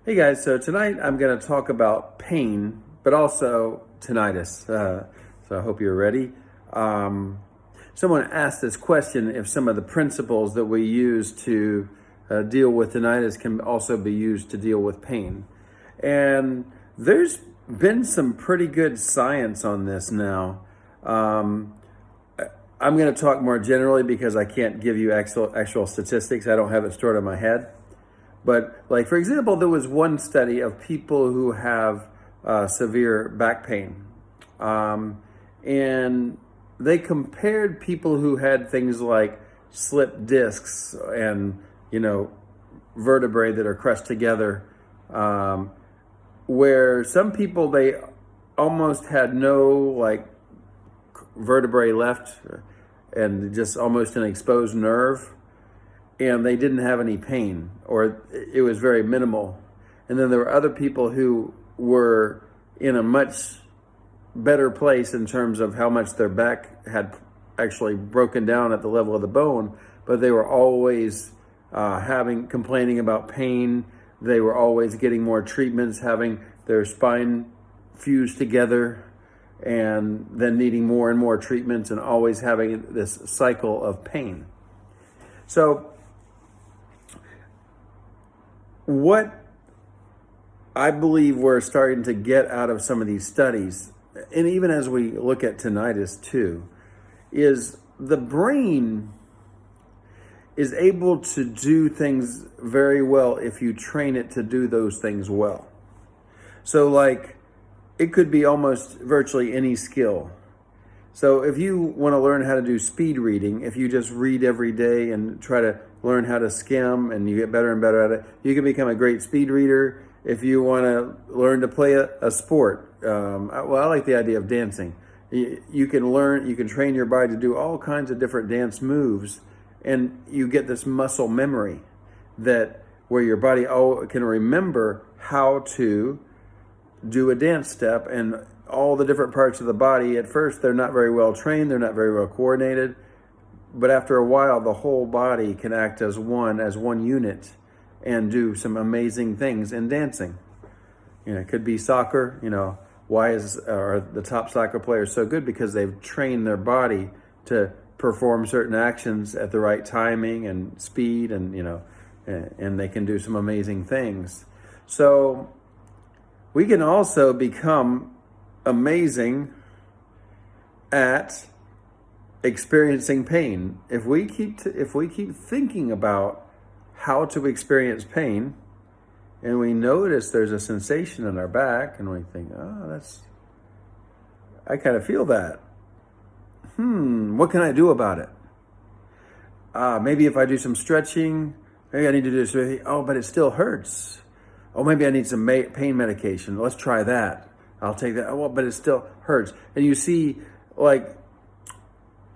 Hey guys, so tonight I'm going to talk about pain, but also tinnitus. So I hope you're ready. Um, Someone asked this question if some of the principles that we use to deal with tinnitus can also be used to deal with pain. And there's been some pretty good science on this now. Um, I'm going to talk more generally because I can't give you actual statistics. I don't have it stored in my head. But like, for example, there was one study of people who have severe back pain. And they compared people who had things like slipped discs and, vertebrae that are crushed together, where some people, they almost had no like vertebrae left and just almost an exposed nerve, and they didn't have any pain, or it was very minimal. And then there were other people who were in a much better place in terms of how much their back had actually broken down at the level of the bone, but they were always complaining about pain. They were always getting more treatments, having their spine fused together, and then needing more and more treatments, and always having this cycle of pain. So what I believe we're starting to get out of some of these studies, and even as we look at tinnitus too, is the brain is able to do things very well if you train it to do those things well. So like, it could be almost virtually any skill. So if you want to learn how to do speed reading, if you just read every day and try to learn how to skim and you get better and better at it, you can become a great speed reader. If you want to learn to play a sport, I like the idea of dancing. You can train your body to do all kinds of different dance moves, and you get this muscle memory where your body can remember how to do a dance step, and all the different parts of the body. At first, they're not very well trained, they're not very well coordinated, but after a while, the whole body can act as one unit and do some amazing things in dancing. It could be soccer. Why are the top soccer players so good? Because they've trained their body to perform certain actions at the right timing and speed, and and they can do some amazing things. So we can also become amazing at experiencing pain if we keep thinking about how to experience pain, and we notice there's a sensation in our back, and we think, I kind of feel that. What can I do about it? Maybe if I do some stretching, maybe I need to do this. Oh, but it still hurts. Oh, maybe I need some pain medication. Let's try that. I'll take that. Oh, but it still hurts. And you see, like,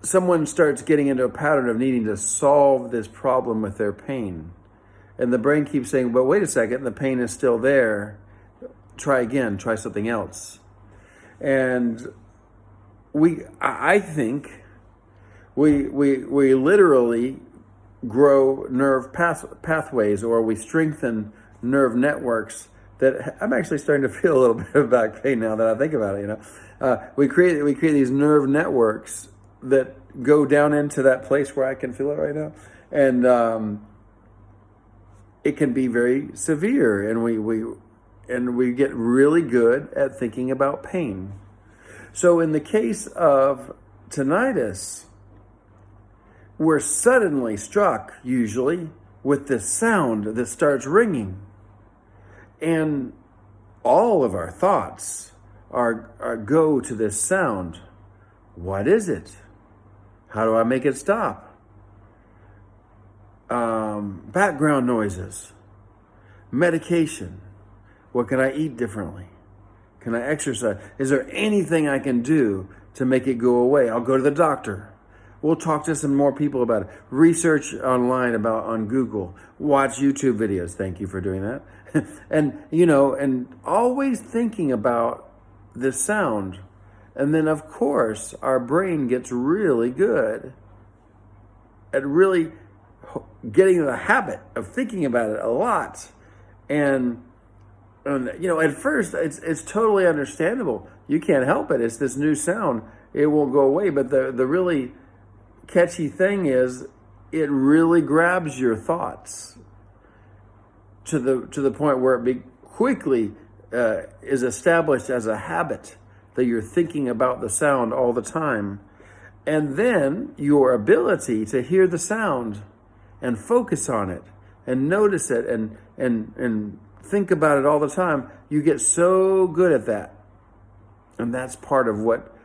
someone starts getting into a pattern of needing to solve this problem with their pain. And the brain keeps saying, but wait a second, the pain is still there. Try again, try something else. And I think we literally grow nerve pathways, or we strengthen nerve networks that I'm actually starting to feel a little bit of back pain now that I think about it. We create these nerve networks that go down into that place where I can feel it right now, and it can be very severe, and we get really good at thinking about pain. So in the case of tinnitus, we're suddenly struck, usually, with this sound that starts ringing. And all of our thoughts go to this sound. What is it? How do I make it stop? Background noises, medication. What can I eat differently? Can I exercise? Is there anything I can do to make it go away? I'll go to the doctor. We'll talk to some more people about it. Research online on Google. Watch YouTube videos. Thank you for doing that. and always thinking about the sound. And then, of course, our brain gets really good at really getting in the habit of thinking about it a lot. And And, at first it's totally understandable. You can't help it. It's this new sound. It won't go away. But the really catchy thing is it really grabs your thoughts to the point where it quickly is established as a habit that you're thinking about the sound all the time. And then your ability to hear the sound and focus on it and notice it and think about it all the time, you get so good at that. And that's part of what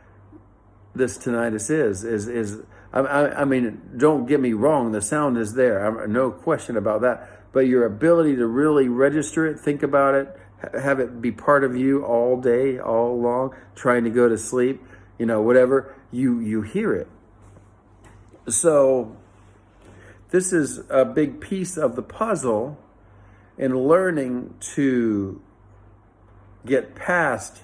this tinnitus is I mean, don't get me wrong, the sound is there. No question about that. But your ability to really register it, think about it, have it be part of you all day, all long, trying to go to sleep, whatever, you hear it. So this is a big piece of the puzzle in learning to get past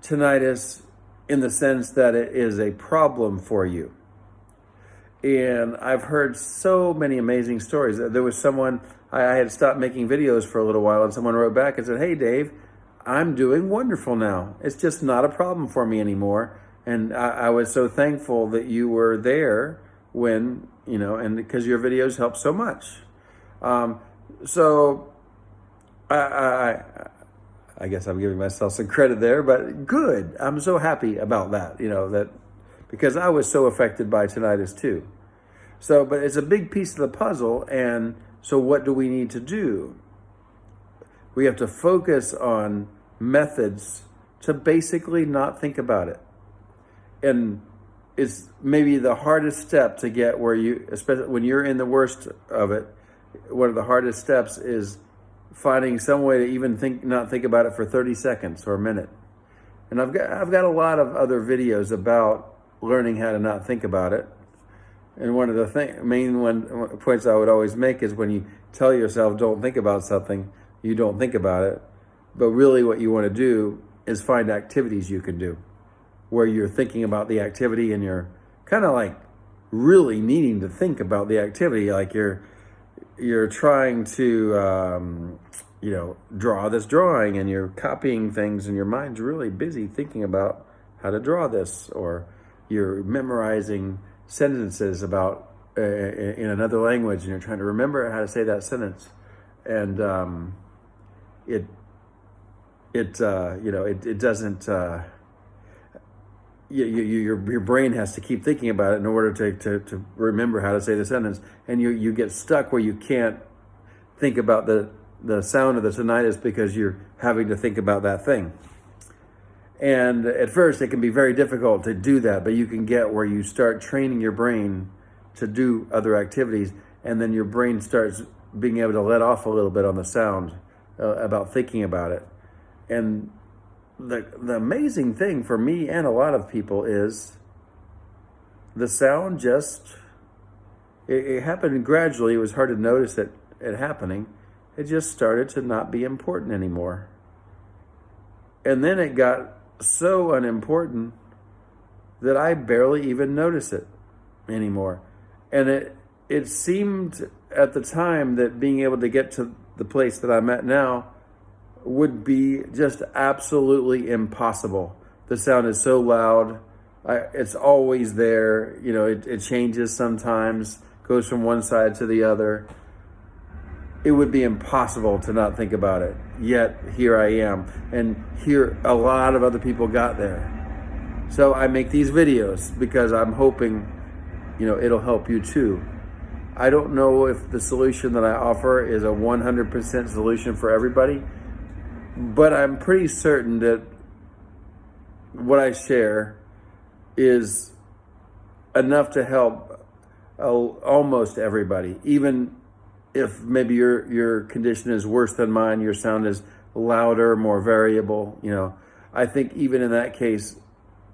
tinnitus in the sense that it is a problem for you. And I've heard so many amazing stories. There was someone, I had stopped making videos for a little while, and someone wrote back and said, "Hey, Dave, I'm doing wonderful now. It's just not a problem for me anymore." And I was so thankful that you were there when, and because your videos help so much. So I guess I'm giving myself some credit there, but good. I'm so happy about that, that because I was so affected by tinnitus too. So, but it's a big piece of the puzzle. And so what do we need to do? We have to focus on methods to basically not think about it. And it's maybe the hardest step to get where you, especially when you're in the worst of it, one of the hardest steps is finding some way to even not think about it for 30 seconds or a minute. And I've got a lot of other videos about learning how to not think about it. And one of the main points I would always make is when you tell yourself don't think about something, you don't think about it. But really what you want to do is find activities you can do where you're thinking about the activity and you're kind of like really needing to think about the activity. Like you're trying to, draw this drawing and you're copying things and your mind's really busy thinking about how to draw this, or you're memorizing sentences about in another language and you're trying to remember how to say that sentence. And it doesn't, your brain has to keep thinking about it in order to remember how to say the sentence. And you get stuck where you can't think about the sound of the tinnitus because you're having to think about that thing. And at first it can be very difficult to do that, but you can get where you start training your brain to do other activities, and then your brain starts being able to let off a little bit on the sound about thinking about it. And the amazing thing for me and a lot of people is the sound it happened gradually. It was hard to notice it happening. It just started to not be important anymore. And then it got so unimportant that I barely even notice it anymore. And it seemed at the time that being able to get to the place that I'm at now would be just absolutely impossible. The sound is so loud. It's always there. It changes sometimes, goes from one side to the other. It would be impossible to not think about it. Yet here I am. And here a lot of other people got there. So I make these videos because I'm hoping, it'll help you too. I don't know if the solution that I offer is a 100% solution for everybody, but I'm pretty certain that what I share is enough to help almost everybody. Even if maybe your condition is worse than mine, your sound is louder, more variable, I think even in that case,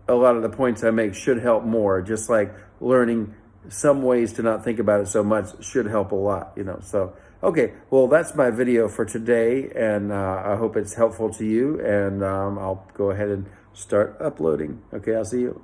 a lot of the points I make should help more. Just like learning some ways to not think about it so much should help a lot, So, okay, well, that's my video for today, and I hope it's helpful to you, and I'll go ahead and start uploading. Okay, I'll see you.